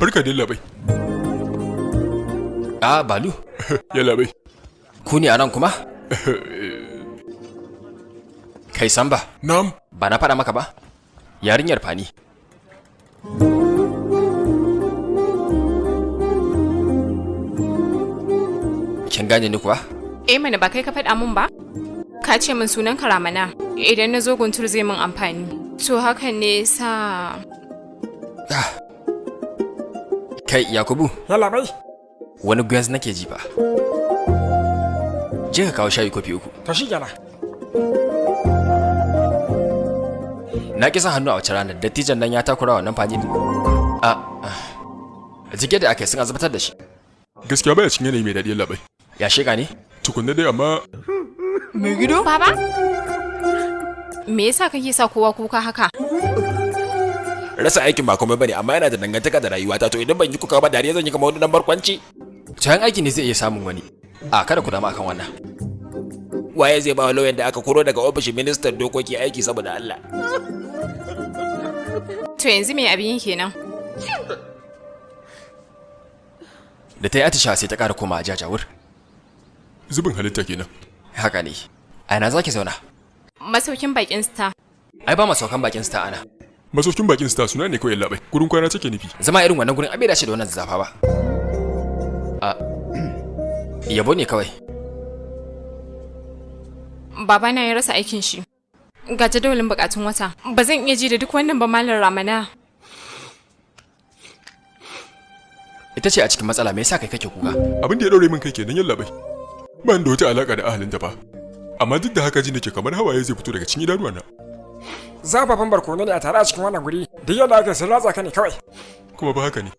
Barka da labai. Balu. Ya labai. Ku ne a nan kuma? Kai Samba. Na'am. Ba na faɗa maka ba? Yarinyar Fani. Kin gane ni kuwa? Mana ba kai ka faɗa mun ba? Ka ce min sunan Ramana. Idan na zo guntur zai min amfani. To hakan ne sa... Kai Yakubu. Ya labai. Wani gwaz nake ji ba. Je ka kawo shayi kofi 3. To shi gana. Na ƙi san hannu a wace ranar dattijan nan ya takura wannan Fani din. Jike da aka yi sun azubatar da shi. Gaskiya baya cikin yanayi mai daɗi labai. Ya shiga ne? Tukunna dai amma... Mai gido? Baba? Me yasa kake sa kowa kuka haka? Rasa aikin ba komai bane amma yana da dangantaka da rayuwata, to idan ban yi kuka ba dariya zan yi kamar wani dan barkwanci. Can aiki ne zai iya samun wani. Kada ku dama akan wannan. Waye zai ba lauyan da aka koro daga ofishin ministan dokoki aiki saboda Allah? To yanzu me abin kenan? Da ta yi atisha sai ta ƙara koma a jajawur. Zubin halitta kenan. Haka ne. A ina zaki zauna? Masaukin bakin Star. Ai ba masaukan bakin Star ana. Masaukin bakin Star suna ne kawai labai. Gurin kwana take nufi. Zama irin wannan gurin abai dace da wannan zafa ba. Yabo ne kawai. Baba na ya rasa aikin shi. Ga jadawalin bukatun wata. Ba zan iya ji da duk wannan ba Malam Ramana. Ita ce a cikin matsala, me yasa kai kake kuka? Abin da ya daure min kai kenan yalla bai. Ba da wata alaka da ahalin ta ba. Amma duk da haka ji nake kamar hawaye zai fito daga cikin idanuwana. Zafafan barkono ne a tare a cikin wannan guri. Da yau da aka sun ratsa ka ne kawai. Kuma ba haka ne.